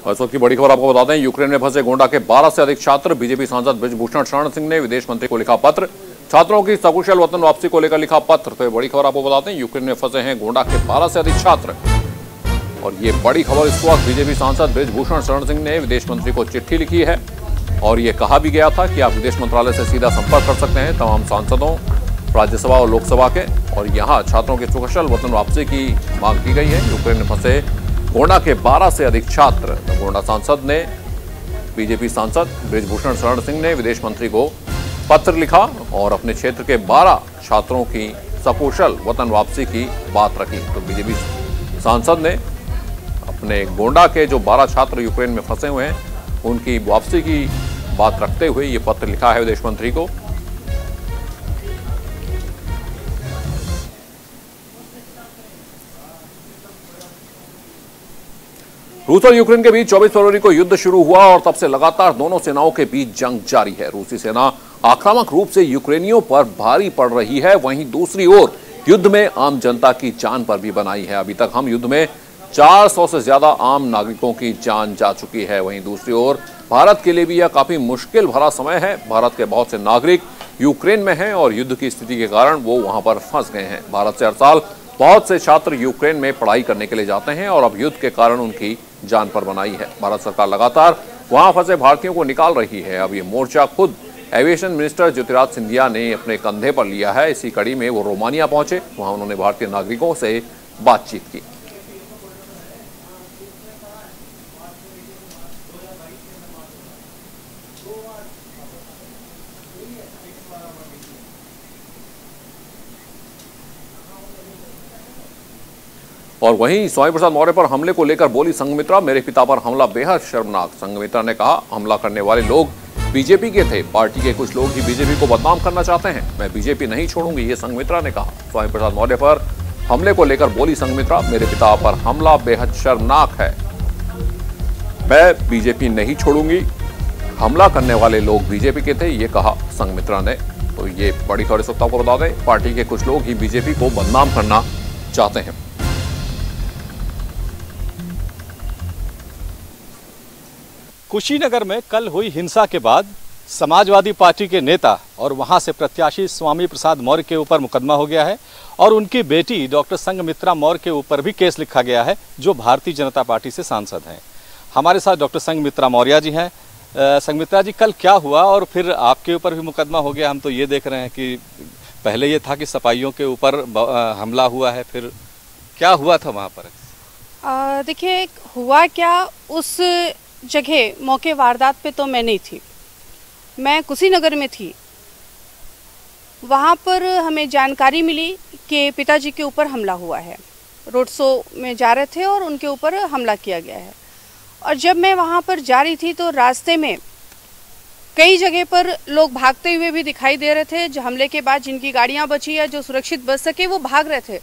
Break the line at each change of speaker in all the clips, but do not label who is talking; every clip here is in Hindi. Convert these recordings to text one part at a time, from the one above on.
इस वक्त की बड़ी खबर आपको बताते हैं, यूक्रेन में फंसे गोंडा के 12 से अधिक छात्र। बीजेपी सांसद बृजभूषण शरण सिंह ने विदेश मंत्री को लिखा पत्र। छात्रों की सकुशल वतन वापसी को लेकर लिखा पत्र। तो ये बड़ी खबर आपको बताते हैं, यूक्रेन में फंसे हैं गोंडा के 12 से अधिक छात्र। और ये बड़ी खबर इस वक्त बीजेपी सांसद बृजभूषण शरण सिंह ने विदेश मंत्री को चिट्ठी लिखी है और ये कहा भी गया था कि आप विदेश मंत्रालय से सीधा संपर्क कर सकते हैं तमाम सांसदों राज्यसभा और लोकसभा के। और यहाँ छात्रों की सकुशल वतन वापसी की मांग की गई है। यूक्रेन में फंसे गोंडा के 12 से अधिक छात्र। गोंडा सांसद ने बीजेपी सांसद बृजभूषण शरण सिंह ने विदेश मंत्री को पत्र लिखा और अपने क्षेत्र के 12 छात्रों की सकुशल वतन वापसी की बात रखी। तो बीजेपी सांसद ने अपने गोंडा के जो 12 छात्र यूक्रेन में फंसे हुए हैं उनकी वापसी की बात रखते हुए ये पत्र लिखा है विदेश मंत्री को। रूस और यूक्रेन के बीच 24 फरवरी को युद्ध शुरू हुआ और तब से लगातार दोनों सेनाओं के बीच जंग जारी है। रूसी सेना आक्रामक रूप से यूक्रेनियों पर भारी पड़ रही है, वहीं दूसरी ओर युद्ध में आम जनता की जान पर भी बनाई है। अभी तक हम युद्ध में 400 से ज्यादा आम नागरिकों की जान जा चुकी है। वहीं दूसरी ओर भारत के लिए भी यह काफी मुश्किल भरा समय है। भारत के बहुत से नागरिक यूक्रेन में हैं और युद्ध की स्थिति के कारण वो वहां पर फंस गए हैं। भारत से हर साल बहुत से छात्र यूक्रेन में पढ़ाई करने के लिए जाते हैं और अब युद्ध के कारण उनकी जान पर बनाई है। भारत सरकार लगातार वहां फंसे भारतीयों को निकाल रही है। अब ये मोर्चा खुद एविएशन मिनिस्टर ज्योतिरादित्य सिंधिया ने अपने कंधे पर लिया है। इसी कड़ी में वो रोमानिया पहुंचे, वहां उन्होंने भारतीय नागरिकों से बातचीत की। और वहीं स्वामी प्रसाद मौर्य पर हमले को लेकर बोली संघमित्रा, मेरे पिता पर हमला बेहद शर्मनाक। संघमित्रा ने कहा, हमला करने वाले लोग बीजेपी के थे, पार्टी के कुछ लोग ही बीजेपी को बदनाम करना चाहते हैं, मैं बीजेपी नहीं छोड़ूंगी, ये संघमित्रा ने कहा। स्वामी प्रसाद मौर्य पर हमले को लेकर बोली संघमित्रा, मेरे पिता पर हमला बेहद शर्मनाक है, मैं बीजेपी नहीं छोड़ूंगी, हमला करने वाले लोग बीजेपी के थे, ये कहा संघमित्रा ने। तो ये बड़ी खबर इस वक्त आपको बता दें, पार्टी के कुछ लोग ही बीजेपी को बदनाम करना चाहते हैं।
कुशीनगर में कल हुई हिंसा के बाद समाजवादी पार्टी के नेता और वहां से प्रत्याशी स्वामी प्रसाद मौर्य के ऊपर मुकदमा हो गया है और उनकी बेटी डॉक्टर संघमित्रा मौर्य के ऊपर भी केस लिखा गया है, जो भारतीय जनता पार्टी से सांसद हैं। हमारे साथ डॉक्टर संघमित्रा मौर्य जी हैं। संघमित्रा जी, कल क्या हुआ और फिर आपके ऊपर भी मुकदमा हो गया? हम तो ये देख रहे हैं कि पहले ये था कि सपाइयों के ऊपर हमला हुआ है, फिर क्या हुआ था वहाँ पर?
देखिए, हुआ क्या, उस जगह मौके वारदात पे तो मैं नहीं थी, मैं कुशीनगर में थी। वहाँ पर हमें जानकारी मिली कि पिताजी के ऊपर हमला हुआ है, रोड शो में जा रहे थे और उनके ऊपर हमला किया गया है। और जब मैं वहाँ पर जा रही थी तो रास्ते में कई जगह पर लोग भागते हुए भी दिखाई दे रहे थे। जो हमले के बाद जिनकी गाड़ियाँ बची या जो सुरक्षित बच सके वो भाग रहे थे।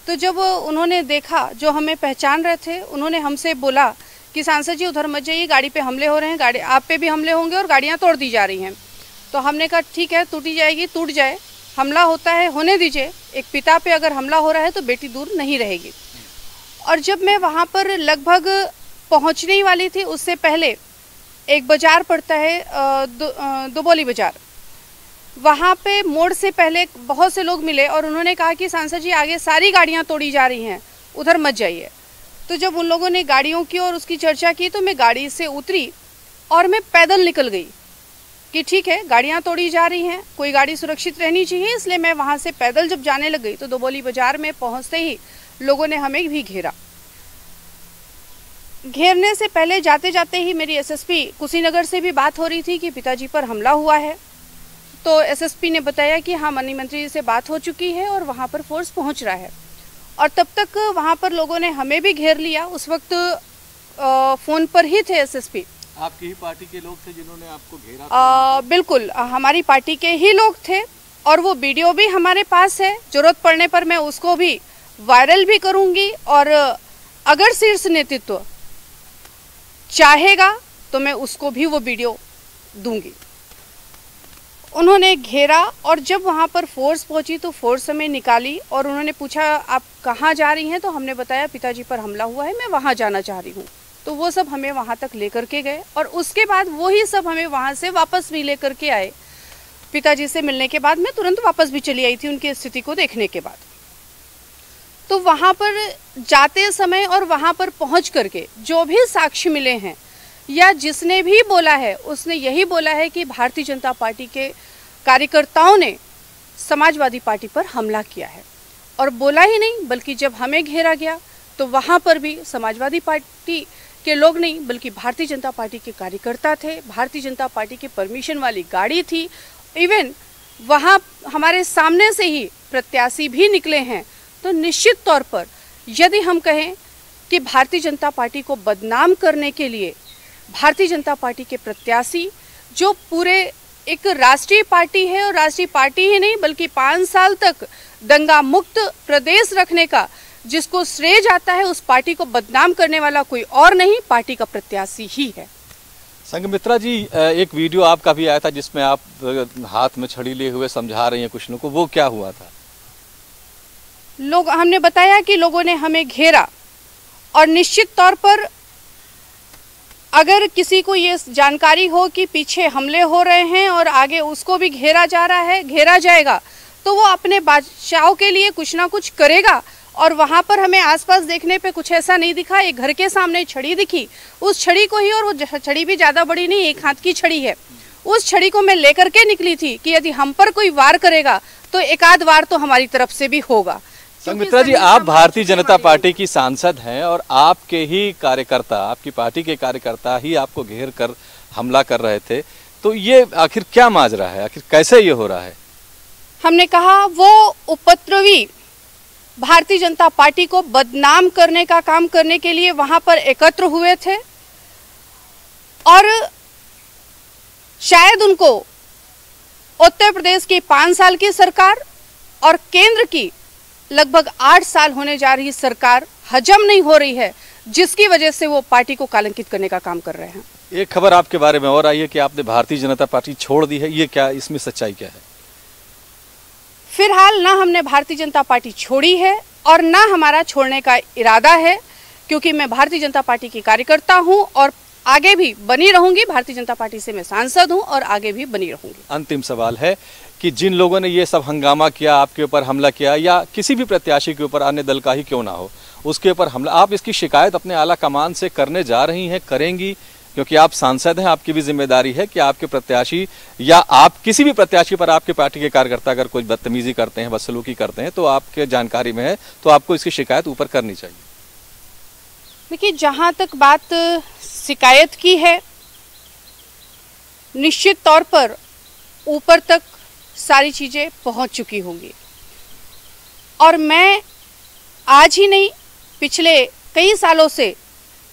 तो जब उन्होंने देखा, जो हमें पहचान रहे थे, उन्होंने हमसे बोला कि सांसद जी उधर मत जाइए, गाड़ी पे हमले हो रहे हैं, गाड़ी आप पे भी हमले होंगे और गाड़ियां तोड़ दी जा रही हैं। तो हमने कहा ठीक है, टूटी जाएगी टूट जाए, हमला होता है होने दीजिए, एक पिता पे अगर हमला हो रहा है तो बेटी दूर नहीं रहेगी। और जब मैं वहाँ पर लगभग पहुँचने ही वाली थी, उससे पहले एक बाजार पड़ता है दुबोली बाजार, वहाँ पे मोड़ से पहले बहुत से लोग मिले और उन्होंने कहा कि सांसद जी आगे सारी गाड़ियाँ तोड़ी जा रही हैं, उधर मत जाइए। तो जब उन लोगों ने गाड़ियों की और उसकी चर्चा की तो मैं गाड़ी से उतरी और मैं पैदल निकल गई कि ठीक है, गाड़ियां तोड़ी जा रही हैं, कोई गाड़ी सुरक्षित रहनी चाहिए, इसलिए मैं वहां से पैदल जब जाने लग गई तो दुबोली बाजार में पहुंचते ही लोगों ने हमें भी घेरा। घेरने से पहले जाते जाते ही मेरी एसएसपी कुशीनगर से भी बात हो रही थी कि पिताजी पर हमला हुआ है। तो एसएसपी ने बताया कि हाँ, मनी मंत्री जी से बात हो चुकी है और वहाँ पर फोर्स पहुँच रहा है। और तब तक वहाँ पर लोगों ने हमें भी घेर लिया। उस वक्त फ़ोन पर ही थे एसएसपी।
आपकी ही पार्टी के लोग थे जिन्होंने आपको घेरा?
बिल्कुल, हमारी पार्टी के ही लोग थे और वो वीडियो भी हमारे पास है। जरूरत पड़ने पर मैं उसको भी वायरल भी करूँगी और अगर शीर्ष नेतृत्व चाहेगा तो मैं उसको भी वो वीडियो दूंगी। उन्होंने घेरा और जब वहाँ पर फोर्स पहुँची तो फोर्स हमें निकाली और उन्होंने पूछा आप कहाँ जा रही हैं, तो हमने बताया पिताजी पर हमला हुआ है, मैं वहाँ जाना चाह रही हूँ। तो वो सब हमें वहाँ तक लेकर के गए और उसके बाद वही सब हमें वहाँ से वापस भी लेकर के आए। पिताजी से मिलने के बाद मैं तुरंत वापस भी चली आई थी उनकी स्थिति को देखने के बाद। तो वहाँ पर जाते समय और वहाँ पर पहुँच करके जो भी साक्ष्य मिले हैं या जिसने भी बोला है उसने यही बोला है कि भारतीय जनता पार्टी के कार्यकर्ताओं ने समाजवादी पार्टी पर हमला किया है। और बोला ही नहीं बल्कि जब हमें घेरा गया तो वहाँ पर भी समाजवादी पार्टी के लोग नहीं बल्कि भारतीय जनता पार्टी के कार्यकर्ता थे। भारतीय जनता पार्टी की परमिशन वाली गाड़ी थी। इवन वहाँ हमारे सामने से ही प्रत्याशी भी निकले हैं। तो निश्चित तौर पर यदि हम कहें कि भारतीय जनता पार्टी को बदनाम करने के लिए भारतीय जनता पार्टी के प्रत्याशी जो पूरे एक राष्ट्रीय पार्टी है और राष्ट्रीय पार्टी ही नहीं बल्कि 5 साल तक दंगा मुक्त प्रदेश रखने का जिसको श्रेय जाता है, उस पार्टी को बदनाम करने वाला कोई और नहीं, पार्टी का प्रत्याशी ही है।
संघमित्रा जी, एक वीडियो आपका भी आया था जिसमें आप हाथ में छड़ी लिए हुए समझा रही हैं कुछ लोगों को, वो क्या हुआ था?
हमने बताया कि लोगों ने हमें घेरा और निश्चित तौर पर अगर किसी को ये जानकारी हो कि पीछे हमले हो रहे हैं और आगे उसको भी घेरा जा रहा है, घेरा जाएगा, तो वो अपने बचाव के लिए कुछ ना कुछ करेगा। और वहाँ पर हमें आसपास देखने पे कुछ ऐसा नहीं दिखा। एक घर के सामने छड़ी दिखी, उस छड़ी को ही, और वो छड़ी भी ज़्यादा बड़ी नहीं, 1 हाथ की छड़ी है, उस छड़ी को मैं लेकर के निकली थी कि यदि हम पर कोई वार करेगा तो एक आध वार तो हमारी तरफ से भी होगा।
संघमित्रा जी, आप भारतीय जनता पार्टी की सांसद हैं और आपके ही कार्यकर्ता, आपकी पार्टी के कार्यकर्ता ही आपको घेर कर हमला कर रहे थे, तो ये आखिर क्या माजरा है? आखिर कैसे ये हो रहा है?
हमने कहा वो उपद्रवी भारतीय जनता पार्टी को बदनाम करने का काम करने के लिए वहां पर एकत्र हुए थे और शायद उनको उत्तर प्रदेश की 5 साल की सरकार और केंद्र की लगभग 8 साल होने जा रही सरकार हजम नहीं हो रही है, जिसकी वजह से वो पार्टी को कलंकित करने का काम कर रहे हैं।
एक खबर आपके बारे में और आई है कि आपने भारतीय जनता पार्टी छोड़ दी है, ये क्या, इसमें सच्चाई क्या है?
फिलहाल ना हमने भारतीय जनता पार्टी छोड़ी है और ना हमारा छोड़ने का इरादा है, क्योंकि मैं भारतीय जनता पार्टी की कार्यकर्ता हूं और आगे भी बनी रहूंगी। भारतीय जनता पार्टी से मैं सांसद हूं और आगे भी बनी रहूंगी।
अंतिम सवाल है कि जिन लोगों ने ये सब हंगामा किया, आपके ऊपर हमला किया या किसी भी प्रत्याशी के ऊपर, अन्य दल का ही क्यों ना हो, उसके ऊपर हमला, आप इसकी शिकायत अपने आला कमान से करने जा रही हैं, करेंगी? क्योंकि आप सांसद हैं, आपकी भी जिम्मेदारी है कि आपके प्रत्याशी या आप किसी भी प्रत्याशी पर आपके पार्टी के कार्यकर्ता अगर कोई बदतमीजी करते हैं, बदसलूकी करते हैं, तो आपके जानकारी में है तो आपको इसकी शिकायत ऊपर करनी चाहिए।
देखिए, जहां तक बात शिकायत की है, निश्चित तौर पर ऊपर तक सारी चीजें पहुंच चुकी होंगी और मैं आज ही नहीं, पिछले कई सालों से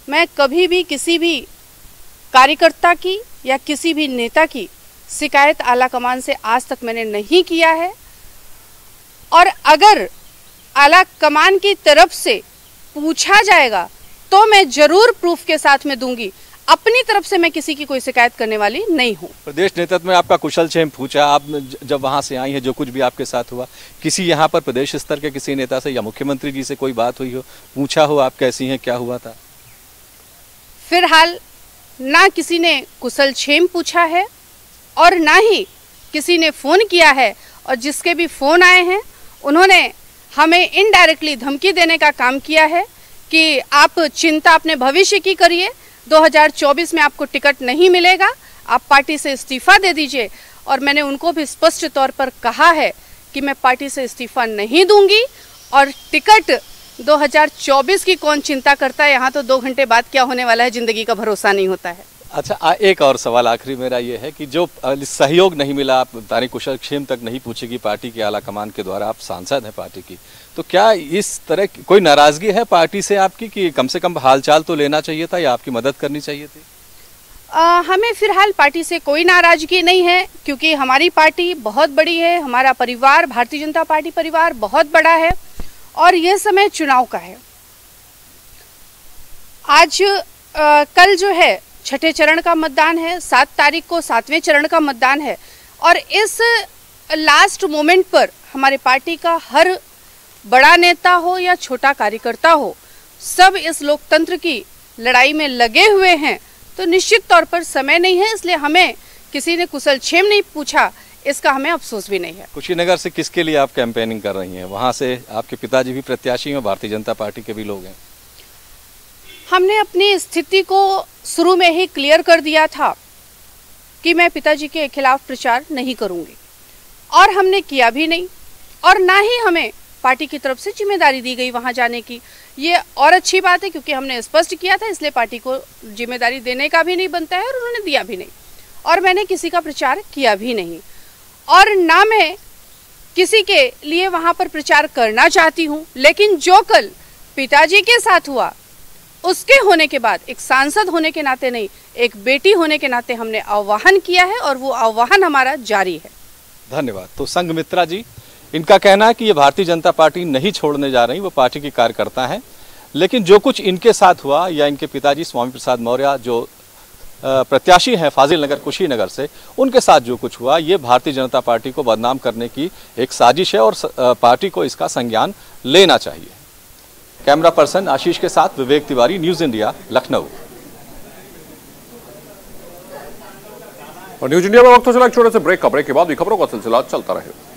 मैं कभी भी किसी भी कार्यकर्ता की या किसी भी नेता की शिकायत आला कमान से आज तक मैंने नहीं किया है। और अगर आला कमान की तरफ से पूछा जाएगा तो मैं जरूर प्रूफ के साथ में दूंगी। अपनी तरफ से मैं किसी की कोई शिकायत करने वाली नहीं हूँ।
प्रदेश नेतृत्व में आपका कुशल क्षेम पूछा, आप जब वहां से आई हैं, जो कुछ भी आपके साथ हुआ, किसी यहाँ पर प्रदेश स्तर के किसी नेता से या मुख्यमंत्री जी से कोई बात हुई हो, पूछा हो आप कैसी हैं, क्या हुआ था?
फिलहाल ना किसी ने कुशल क्षेम पूछा है और ना ही किसी ने फोन किया है, और जिसके भी फोन आए हैं उन्होंने हमें इनडायरेक्टली धमकी देने का काम किया है कि आप चिंता अपने भविष्य की करिए, 2024 में आपको टिकट नहीं मिलेगा, आप पार्टी से इस्तीफा दे दीजिए। और मैंने उनको भी स्पष्ट तौर पर कहा है कि मैं पार्टी से इस्तीफा नहीं दूंगी और टिकट 2024 की कौन चिंता करता है, यहाँ तो 2 घंटे बाद क्या होने वाला है जिंदगी का भरोसा नहीं होता है।
अच्छा, एक और सवाल आखिरी मेरा ये है कि जो सहयोग नहीं मिला, आप तारीख कुशल क्षेम तक नहीं पूछेगी पार्टी के आला कमान के द्वारा, आप सांसद हैं पार्टी की, तो क्या इस तरह कोई नाराजगी है पार्टी से आपकी कि कम से कम हालचाल तो लेना चाहिए था या आपकी मदद करनी चाहिए थी?
हमें फिलहाल पार्टी से कोई नाराजगी नहीं है, क्योंकि हमारी पार्टी बहुत बड़ी है, हमारा परिवार भारतीय जनता पार्टी परिवार बहुत बड़ा है और यह समय चुनाव का है। आज कल जो है 6ठे चरण का मतदान है, 7 तारीख को 7वें चरण का मतदान है और इस लास्ट मोमेंट पर हमारे पार्टी का हर बड़ा नेता हो या छोटा कार्यकर्ता हो, सब इस लोकतंत्र की लड़ाई में लगे हुए हैं तो निश्चित तौर पर समय नहीं है, इसलिए हमें किसी ने कुशल क्षेम नहीं पूछा, इसका हमें अफसोस भी नहीं है।
कुशीनगर से किसके लिए आप कैंपेनिंग कर रही हैं? वहाँ से आपके पिताजी भी प्रत्याशी हैं, भारतीय जनता पार्टी के भी लोग हैं।
हमने अपनी स्थिति को शुरू में ही क्लियर कर दिया था कि मैं पिताजी के खिलाफ प्रचार नहीं करूंगी, और हमने किया भी नहीं, और ना ही हमें पार्टी की तरफ से जिम्मेदारी दी गई वहां जाने की। ये और अच्छी बात है क्योंकि हमने स्पष्ट किया था, इसलिए पार्टी को जिम्मेदारी देने का भी नहीं बनता है और उन्होंने दिया भी नहीं, और मैंने किसी का प्रचार किया भी नहीं, और ना मैं किसी के लिए वहां पर प्रचार करना चाहती हूं। लेकिन जो कल पिताजी के साथ हुआ, उसके होने के बाद एक सांसद होने के नाते नहीं, एक बेटी होने के नाते हमने आह्वान किया है और वो आह्वान हमारा जारी है।
धन्यवाद। तो संघमित्रा जी, इनका कहना है कि ये भारतीय जनता पार्टी नहीं छोड़ने जा रही, वो पार्टी की कार्यकर्ता हैं, लेकिन जो कुछ इनके साथ हुआ या इनके पिताजी स्वामी प्रसाद मौर्य जो प्रत्याशी हैं फाजिल नगर कुशीनगर से, उनके साथ जो कुछ हुआ ये भारतीय जनता पार्टी को बदनाम करने की एक साजिश है और पार्टी को इसका संज्ञान लेना चाहिए। कैमरा पर्सन आशीष के साथ विवेक तिवारी, न्यूज इंडिया, लखनऊ।
और न्यूज इंडिया में वक्त हो चला एक छोटे से ब्रेक का। ब्रेक के बाद भी खबरों का सिलसिला चलता रहेगा।